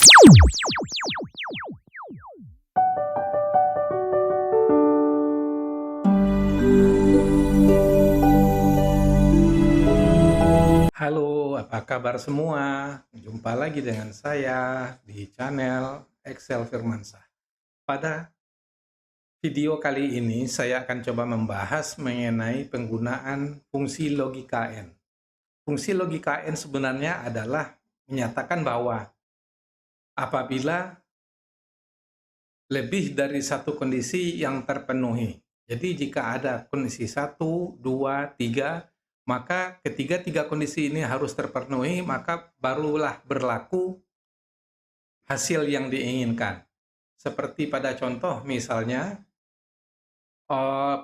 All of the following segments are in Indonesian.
Halo, apa kabar semua? Jumpa lagi dengan saya di channel Excel Firmansyah. Pada video kali ini, saya akan coba membahas mengenai penggunaan fungsi logika N. Fungsi logika N sebenarnya adalah menyatakan bahwa apabila lebih dari satu kondisi yang terpenuhi. Jadi jika ada kondisi 1, 2, 3, maka ketiga kondisi ini harus terpenuhi, maka barulah berlaku hasil yang diinginkan. Seperti pada contoh misalnya,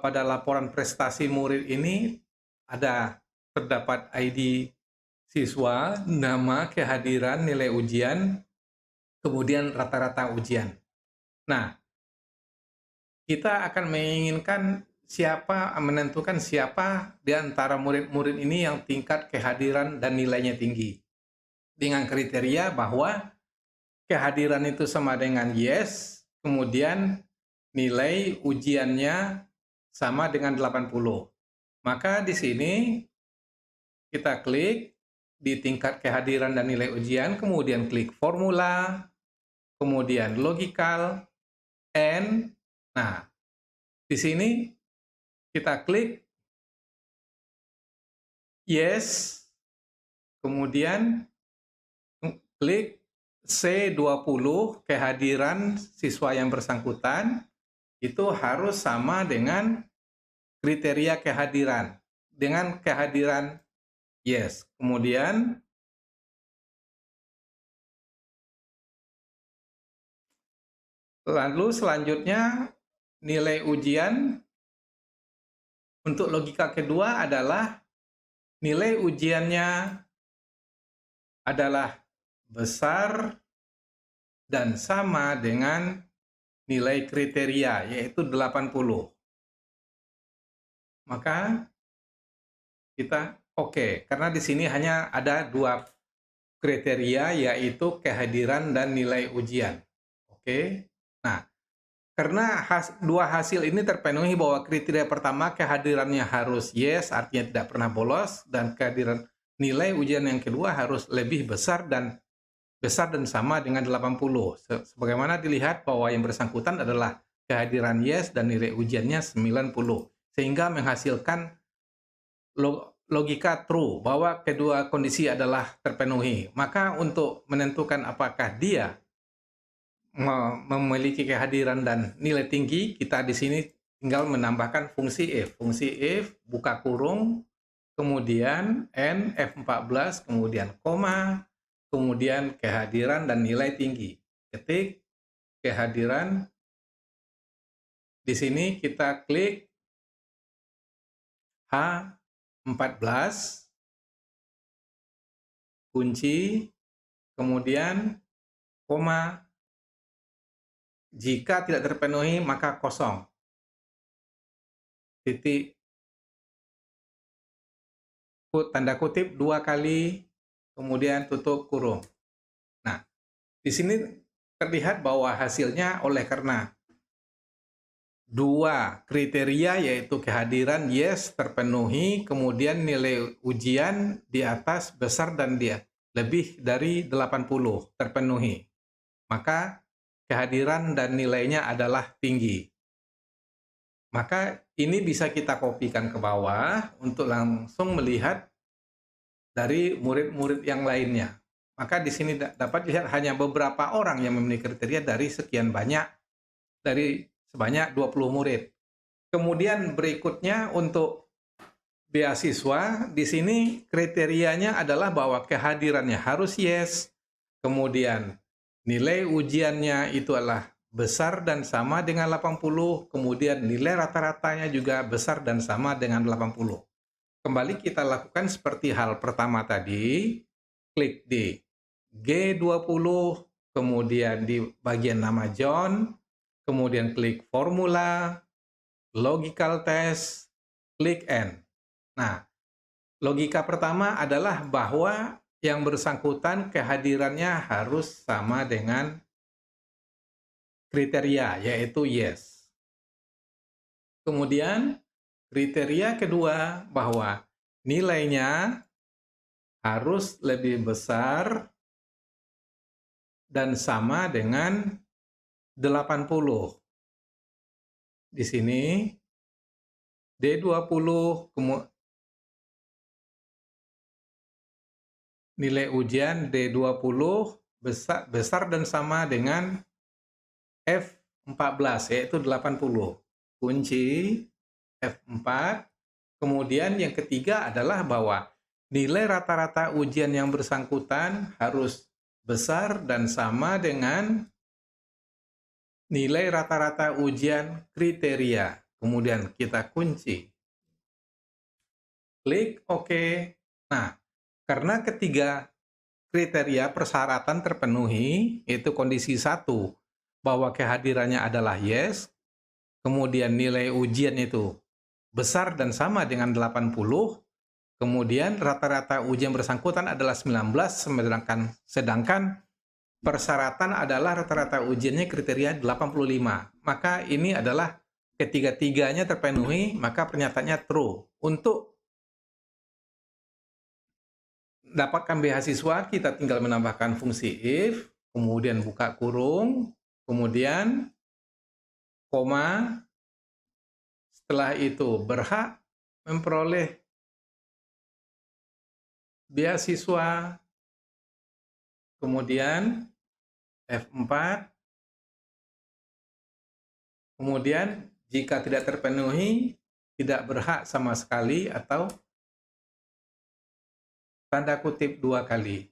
pada laporan prestasi murid ini terdapat ID siswa, nama, kehadiran, nilai ujian, kemudian rata-rata ujian. Nah, kita akan menentukan siapa di antara murid-murid ini yang tingkat kehadiran dan nilainya tinggi. Dengan kriteria bahwa kehadiran itu sama dengan yes, kemudian nilai ujiannya sama dengan 80. Maka di sini kita klik di tingkat kehadiran dan nilai ujian, kemudian klik formula, kemudian logical, and nah, di sini kita klik yes, kemudian klik C20 kehadiran siswa yang bersangkutan itu harus sama dengan kriteria kehadiran dengan kehadiran yes. Kemudian lalu selanjutnya nilai ujian untuk logika kedua adalah nilai ujiannya adalah besar dan sama dengan nilai kriteria, yaitu 80. Maka kita oke, karena di sini hanya ada dua kriteria, yaitu kehadiran dan nilai ujian. Oke, nah, karena dua hasil ini terpenuhi bahwa kriteria pertama kehadirannya harus yes, artinya tidak pernah bolos, dan kehadiran nilai ujian yang kedua harus lebih besar dan sama dengan 80. Sebagaimana dilihat bahwa yang bersangkutan adalah kehadiran yes dan nilai ujiannya 90. Sehingga menghasilkan logika true bahwa kedua kondisi adalah terpenuhi. Maka untuk menentukan apakah dia memiliki kehadiran dan nilai tinggi, kita di sini tinggal menambahkan fungsi if. Fungsi if buka kurung, kemudian n F14, kemudian koma, kemudian kehadiran dan nilai tinggi. Ketik kehadiran. Di sini kita klik H14, kunci, kemudian koma. Jika tidak terpenuhi maka kosong. Titik tanda kutip 2 kali, kemudian tutup kurung. Nah, di sini terlihat bahwa hasilnya oleh karena dua kriteria yaitu kehadiran yes terpenuhi, kemudian nilai ujian di atas besar dan dia lebih dari 80 terpenuhi. Maka kehadiran dan nilainya adalah tinggi. Maka ini bisa kita kopikan ke bawah untuk langsung melihat dari murid-murid yang lainnya. Maka di sini dapat dilihat hanya beberapa orang yang memiliki kriteria dari sekian banyak, dari sebanyak 20 murid. Kemudian berikutnya untuk beasiswa, di sini kriterianya adalah bahwa kehadirannya harus yes, kemudian nilai ujiannya itu adalah besar dan sama dengan 80, kemudian nilai rata-ratanya juga besar dan sama dengan 80. Kembali kita lakukan seperti hal pertama tadi, klik di G20, kemudian di bagian nama John, kemudian klik formula, logical test, klik N. Nah, logika pertama adalah bahwa yang bersangkutan kehadirannya harus sama dengan kriteria, yaitu yes. Kemudian kriteria kedua bahwa nilainya harus lebih besar dan sama dengan 80. Di sini D20 nilai ujian D20 besar dan sama dengan F14 yaitu 80. Kunci F4. Kemudian yang ketiga adalah bahwa nilai rata-rata ujian yang bersangkutan harus besar dan sama dengan nilai rata-rata ujian kriteria. Kemudian kita kunci. Klik OK. Nah, karena ketiga kriteria persyaratan terpenuhi, yaitu kondisi 1, bahwa kehadirannya adalah yes, kemudian nilai ujian itu besar dan sama dengan 80, kemudian rata-rata ujian bersangkutan adalah 19, sedangkan persyaratan adalah rata-rata ujiannya kriteria 85. Maka ini adalah ketiga-tiganya terpenuhi, maka pernyataannya true. Untuk dapatkan beasiswa, kita tinggal menambahkan fungsi if, kemudian buka kurung, kemudian koma, setelah itu berhak memperoleh beasiswa, kemudian F4, kemudian jika tidak terpenuhi, tidak berhak sama sekali atau tanda kutip 2 kali.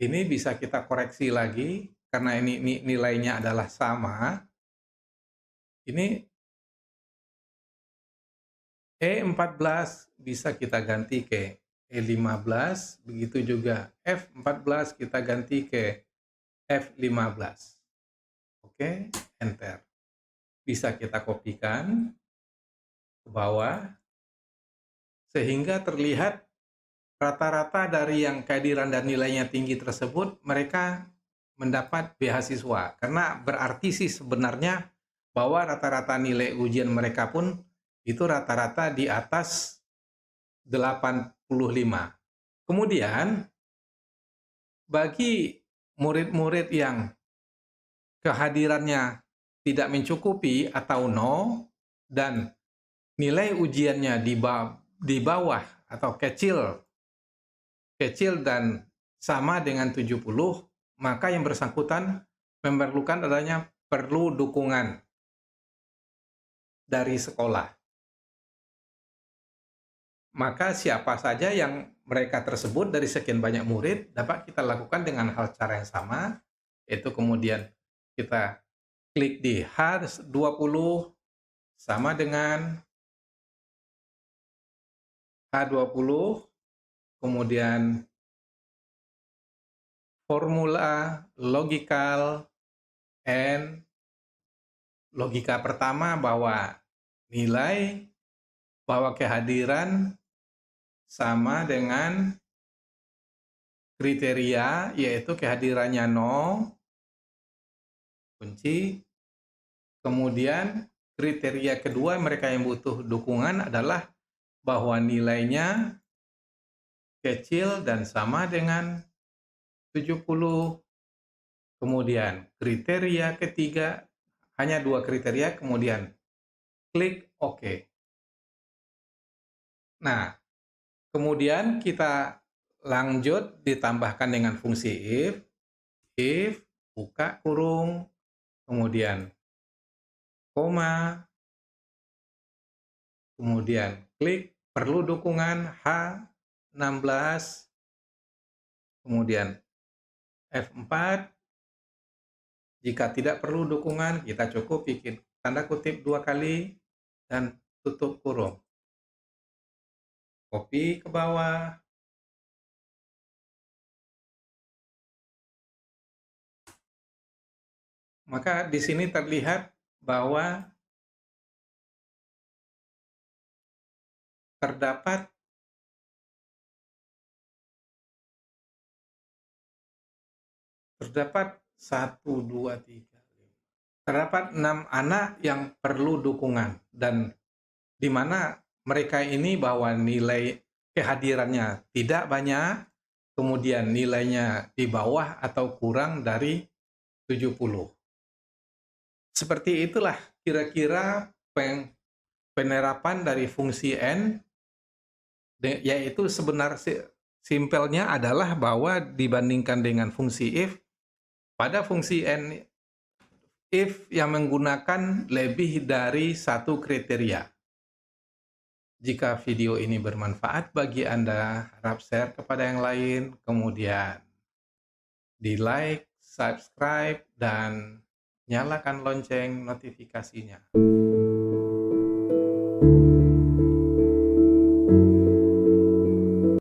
Ini bisa kita koreksi lagi, karena ini nilainya adalah sama. Ini E14 bisa kita ganti ke E15, begitu juga F14 kita ganti ke F15. Oke, enter. Bisa kita kopikan ke bawah, sehingga terlihat rata-rata dari yang kehadiran dan nilainya tinggi tersebut, mereka mendapat beasiswa. Karena berarti sih sebenarnya bahwa rata-rata nilai ujian mereka pun itu rata-rata di atas 85. Kemudian, bagi murid-murid yang kehadirannya tidak mencukupi atau no, dan nilai ujiannya di bawah atau kecil dan sama dengan 70, maka yang bersangkutan memerlukan adanya perlu dukungan dari sekolah. Maka siapa saja yang mereka tersebut dari sekian banyak murid dapat kita lakukan dengan cara yang sama, yaitu kemudian kita klik di H20 sama dengan H20, kemudian formula logical and logika pertama bahwa kehadiran sama dengan kriteria, yaitu kehadirannya no, kunci. Kemudian kriteria kedua mereka yang butuh dukungan adalah bahwa nilainya kecil dan sama dengan 70. Kemudian kriteria ketiga, hanya 2 kriteria, kemudian klik OK. Nah, kemudian kita lanjut ditambahkan dengan fungsi if, buka kurung, kemudian koma, kemudian klik perlu dukungan H16, kemudian F4. Jika tidak perlu dukungan, kita cukup bikin tanda kutip 2 kali dan tutup kurung. Copy ke bawah. Maka di sini terlihat bahwa terdapat Terdapat 1, 2, 3, 5. Terdapat 6 anak yang perlu dukungan dan di mana mereka ini bahwa nilai kehadirannya tidak banyak, kemudian nilainya di bawah atau kurang dari 70. Seperti itulah kira-kira penerapan dari fungsi N, yaitu sebenarnya simpelnya adalah bahwa dibandingkan dengan fungsi if, pada fungsi N if yang menggunakan lebih dari satu kriteria. Jika video ini bermanfaat bagi Anda, harap share kepada yang lain, kemudian di like, subscribe, dan nyalakan lonceng notifikasinya.